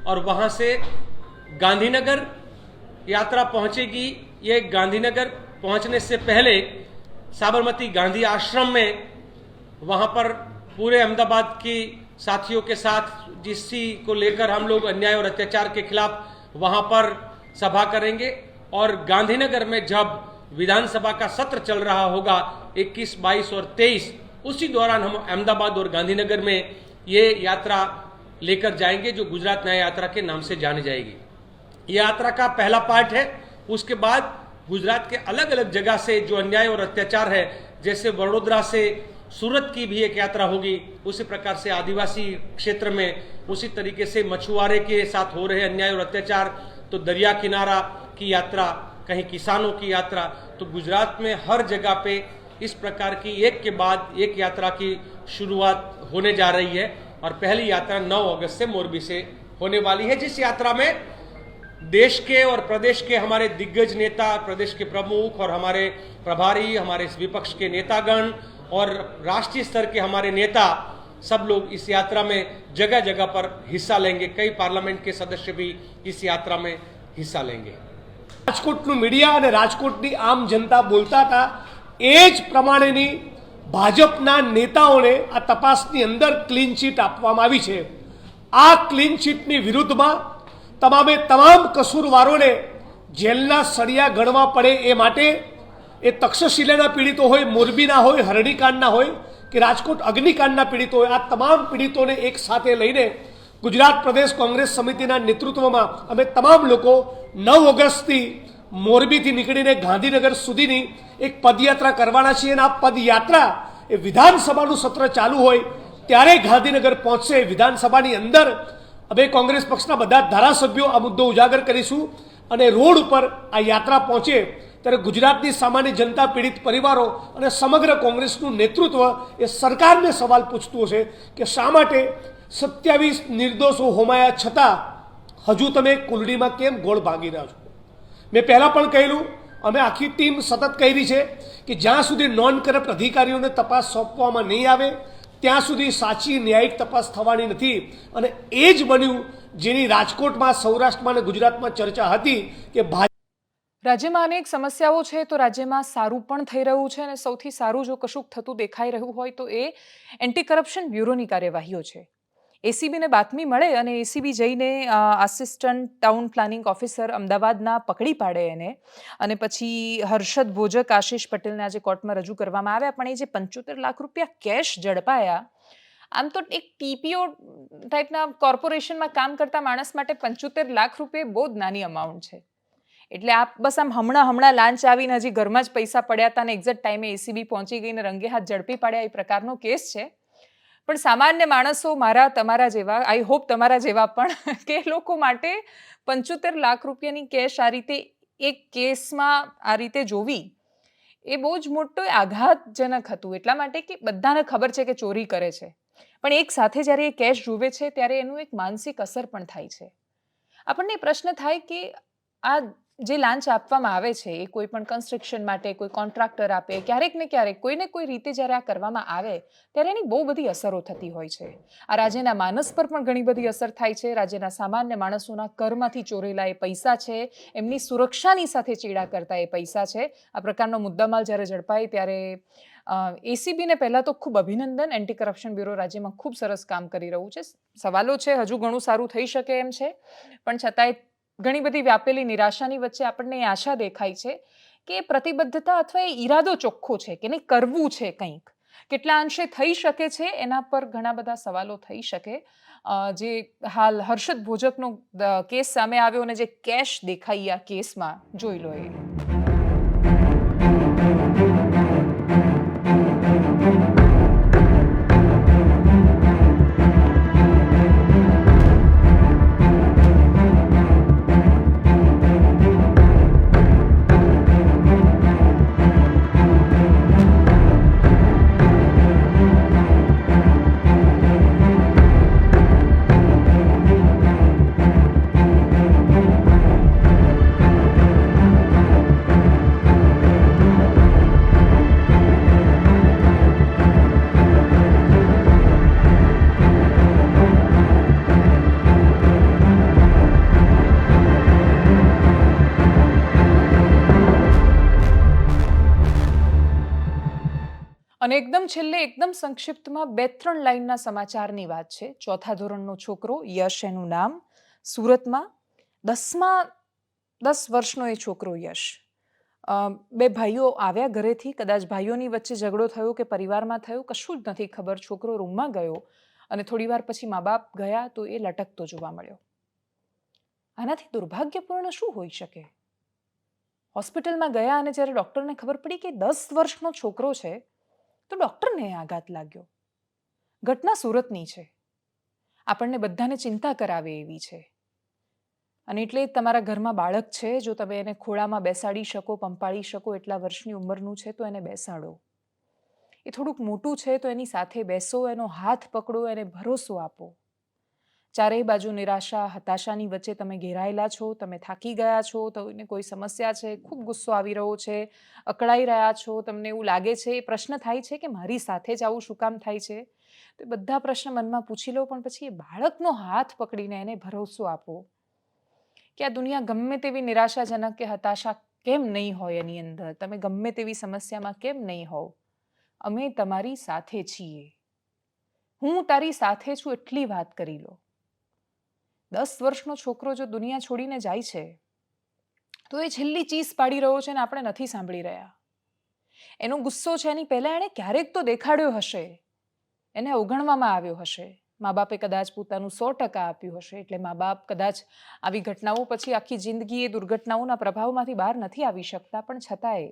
और वहां से गांधीनगर यात्रा पहुंचेगी. ये गांधीनगर पहुंचने से पहले साबरमती गांधी आश्रम में वहां पर पूरे अहमदाबाद की साथियों के साथ जिसी को लेकर हम लोग अन्याय और अत्याचार के खिलाफ वहां पर सभा करेंगे. और गांधीनगर में जब विधानसभा का सत्र चल रहा होगा 21, 22 और 23, उसी दौरान हम अहमदाबाद और गांधीनगर में ये यात्रा लेकर जाएंगे जो गुजरात न्याय यात्रा के नाम से जानी जाएगी. ये यात्रा का पहला पार्ट है. उसके बाद गुजरात के अलग अलग जगह से जो अन्याय और अत्याचार है, जैसे वडोदरा से सूरत की भी एक यात्रा होगी, उसी प्रकार से आदिवासी क्षेत्र में उसी तरीके से मछुआरे के साथ हो रहे अन्याय और अत्याचार, तो दरिया किनारा की यात्रा, कहीं किसानों की यात्रा. तो गुजरात में हर जगह पे इस प्रकार की एक के बाद एक यात्रा की शुरुआत होने जा रही है. और पहली यात्रा 9 अगस्त से मोरबी से होने वाली है, जिस यात्रा में देश के और प्रदेश के हमारे दिग्गज नेता, प्रदेश के प्रमुख और हमारे प्रभारी, हमारे विपक्ष के नेतागण और राष्ट्रीय स्तर के हमारे नेता सब लोग इस यात्रा में जगह जगह पर हिस्सा लेंगे। कई पार्लियामेंट के सदस्य भी इस यात्रा में हिस्सा लेंगे। રાજકોટનું મીડિયા અને રાજકોટની આમ જનતા બોલતા હતા એ જ પ્રમાણેની ભાજપના નેતાઓને આ તપાસની અંદર ક્લીન ચીટ આપવામાં આવી છે। આ ક્લીન ચીટની વિરુદ્ધમાં તમામે તમામ કસૂરવારોને જેલના સળિયા ગણવા પડે એ માટે એ તક્ષશિલાના પીડિતો હોય, મોરબીના હોય, હરણીકાંડના હોય કે રાજકોટ અગ્નિકાંડના પીડિતો હોય, આ તમામ પીડિતોને એક સાથે લઈને ગુજરાત પ્રદેશ કોંગ્રેસ સમિતિના નેતૃત્વમાં અમે તમામ લોકો 9 ઓગસ્ટથી મોરબીથી નીકળીને ગાંધીનગર સુધીની એક પદયાત્રા કરવાના છીએ અને આ પદયાત્રા એ વિધાનસભાનું સત્ર ચાલુ હોય ત્યારે ગાંધીનગર પહોંચશે। વિધાનસભાની અંદર અમે કોંગ્રેસ પક્ષના બધા ધારાસભ્યો આ મુદ્દો ઉજાગર કરીશું અને રોડ ઉપર આ યાત્રા પહોંચે ત્યારે ગુજરાતની સામાન્ય જનતા, પીડિત પરિવારો અને સમગ્ર કોંગ્રેસનું નેતૃત્વ એ સરકારને સવાલ પૂછતું હશે કે શા માટે 27 નિર્દોષો હોમાયા છતાં હજુ તમે કુલડીમાં કેમ ગોળ ભાગી રહ્યા છો। મેં પહેલાં પણ કહેલું, અમે આખી ટીમ સતત કહી રહી છે કે જ્યાં સુધી નોન કરપ્ટ અધિકારીઓને તપાસ સોંપવામાં નહીં આવે ત્યાં સુધી સાચી ન્યાયિક તપાસ થવાની નથી અને એ જ બન્યું જેની રાજકોટમાં, સૌરાષ્ટ્રમાં અને ગુજરાતમાં ચર્ચા હતી કે રાજ્યમાં અનેક સમસ્યાઓ છે તો રાજ્યમાં સારું પણ થઈ રહ્યું છે અને સૌથી સારું જો કશુંક થતું દેખાઈ રહ્યું હોય તો એ એન્ટી કરપ્શન બ્યુરોની કાર્યવાહીઓ છે। એસીબીને બાતમી મળે અને એસીબી જઈને આસિસ્ટન્ટ ટાઉન પ્લાનિંગ ઓફિસર અમદાવાદના પકડી પાડે એને અને પછી હર્ષદ ભોજક, આશિષ પટેલને આજે કોર્ટમાં રજૂ કરવામાં આવ્યા, પણ એ જે 75 લાખ રૂપિયા કેશ ઝડપાયા, આમ તો એક ટીપીઓ ટાઈપના કોર્પોરેશનમાં કામ કરતા માણસ માટે 75 લાખ રૂપિયા બહુ જ નાની અમાઉન્ટ છે। એટલે આ બસ આમ હમણાં લાંચ આવીને હજી ઘરમાં જ પૈસા પડ્યા હતા અને એક્ઝેક્ટ ટાઈમે એસીબી પહોંચી ગઈને રંગે હાથ ઝડપી પાડ્યા એ પ્રકારનો કેસ છે। પણ સામાન્ય માણસો, મારા તમારા જેવા, આઈ હોપ તમારા જેવા પણ, કે લોકો માટે 75 લાખ રૂપિયાની કેશ આ રીતે એક કેસમાં આ રીતે જોવી એ બહુ જ મોટો આઘાતજનક હતું। એટલા માટે કે બધાને ખબર છે કે ચોરી કરે છે, પણ એક સાથે જ્યારે એ કેશ જુએ છે ત્યારે એનું એક માનસિક અસર પણ થાય છે। આપણને પ્રશ્ન થાય કે આ જે લાંચ આપવામાં આવે છે એ કોઈ પણ કન્સ્ટ્રક્શન માટે કોઈ કોન્ટ્રાક્ટર આપે, ક્યારેક ને ક્યારેક કોઈને કોઈ રીતે જ્યારે આ કરવામાં આવે ત્યારે એની બહુ બધી અસરો થતી હોય છે। આ રાજ્યના માનસ પર પણ ઘણી બધી અસર થાય છે। રાજ્યના સામાન્ય માણસોના કરમાંથી ચોરેલા એ પૈસા છે, એમની સુરક્ષાની સાથે ચેડા કરતા એ પૈસા છે। આ પ્રકારનો મુદ્દામાલ જ્યારે ઝડપાય ત્યારે એસીબીને પહેલાં તો ખૂબ અભિનંદન। એન્ટી કરપ્શન બ્યુરો રાજ્યમાં ખૂબ સરસ કામ કરી રહ્યું છે। સવાલો છે, હજુ ઘણું સારું થઈ શકે એમ છે, પણ છતાંય ઘણી બધી વ્યાપેલી નિરાશાની વચ્ચે આપણને એ આશા દેખાય છે કે પ્રતિબદ્ધતા અથવા એ ઈરાદો ચોખ્ખો છે કે નહીં, કરવું છે કંઈક, કેટલા અંશે થઈ શકે છે એના પર ઘણા બધા સવાલો થઈ શકે। જે હાલ હર્ષદ ભોજકનો કેસ સામે આવ્યો અને જે કેશ દેખાઈ આ કેસમાં, જોઈ લો એ। અને એકદમ છેલ્લે એકદમ સંક્ષિપ્તમાં 2-3 લાઇનના સમાચારની વાત છે। 4થા ધોરણનો છોકરો યશ એનું નામ, સુરતમાં 10 વર્ષનો એ છોકરો યશ, 2 ભાઈઓ આવ્યા ઘરેથી, કદાચ ભાઈઓની વચ્ચે ઝઘડો થયો કે પરિવારમાં થયો, કશું જ નથી ખબર। છોકરો રૂમમાં ગયો અને થોડીવાર પછી મા બાપ ગયા તો એ લટકતો જોવા મળ્યો। આનાથી દુર્ભાગ્યપૂર્ણ શું હોઈ શકે? હોસ્પિટલમાં ગયા અને જ્યારે ડૉક્ટરને ખબર પડી કે 10 વર્ષનો છોકરો છે તો ડૉક્ટરને આઘાત લાગ્યો। ઘટના સુરતની છે, આપણને બધાને ચિંતા કરાવે એવી છે। અને એટલે તમારા ઘરમાં બાળક છે, જો તમે એને ખોળામાં બેસાડી શકો, પંપાળી શકો એટલા વર્ષની ઉંમરનું છે તો એને બેસાડો। એ થોડુંક મોટું છે તો એની સાથે બેસો, એનો હાથ પકડો, એને ભરોસો આપો। ચારેય બાજુ નિરાશા, હતાશાની વચ્ચે તમે ઘેરાયેલા છો, તમે થાકી ગયા છો, તમને કોઈ સમસ્યા છે, ખૂબ ગુસ્સો આવી રહ્યો છે, અકળાઈ રહ્યા છો, તમને એવું લાગે છે, એ પ્રશ્ન થાય છે કે મારી સાથે જ આવું શું કામ થાય છે? તો એ બધા પ્રશ્ન મનમાં પૂછી લો, પણ પછી એ બાળકનો હાથ પકડીને એને ભરોસો આપો કે આ દુનિયા ગમે તેવી નિરાશાજનક કે હતાશા કેમ નહીં હોય એની અંદર, તમે ગમે તેવી સમસ્યામાં કેમ નહીં હોવ, અમે તમારી સાથે છીએ. હું તારી સાથે છું એટલી વાત કરી લો. 10 વર્ષનો છોકરો જો દુનિયા છોડીને જાય છે તો એ છેલ્લી ચીસ પાડી રહ્યો છે ને આપણે નથી સાંભળી રહ્યા. એનો ગુસ્સો છે એની પહેલા એણે ક્યારેક તો દેખાડ્યો હશે, એને અવગણવામાં આવ્યો હશે, મા બાપે કદાચ પોતાનું 100% આપ્યું હશે, એટલે મા બાપ કદાચ આવી ઘટનાઓ પછી આખી જિંદગી એ દુર્ઘટનાઓના પ્રભાવમાંથી બહાર નથી આવી શકતા, પણ છતાંય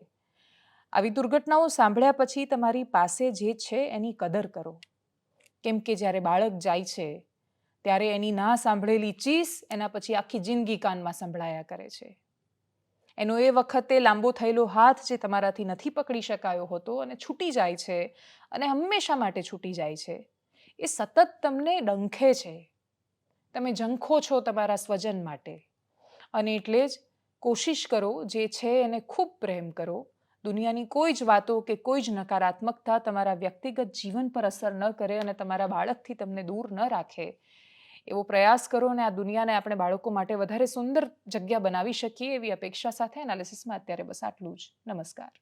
આવી દુર્ઘટનાઓ સાંભળ્યા પછી તમારી પાસે જે છે એની કદર કરો. કેમ કે જ્યારે બાળક જાય છે ત્યારે એની ના સાંભળેલી ચીસ એના પછી આખી જિંદગી કાનમાં સંભળાયા કરે છે. એનો એ વખતે લાંબો થયેલો હાથ જે તમારાથી નથી પકડી શકાયો હોતો અને છૂટી જાય છે અને હંમેશા માટે છૂટી જાય છે, એ સતત તમને ડંખે છે. તમે ઝંખો છો તમારા સ્વજન માટે, અને એટલે જ કોશિશ કરો જે છે એને ખૂબ પ્રેમ કરો. દુનિયાની કોઈ જ વાતો કે કોઈ જ નકારાત્મકતા તમારા વ્યક્તિગત જીવન પર અસર ન કરે અને તમારા બાળકથી તમને દૂર ન રાખે એવો પ્રયાસ કરો, અને આ દુનિયાને આપણે બાળકો માટે વધારે સુંદર જગ્યા બનાવી શકીએ એવી અપેક્ષા સાથે એનાલિસિસમાં અત્યારે બસ આટલું જ. નમસ્કાર.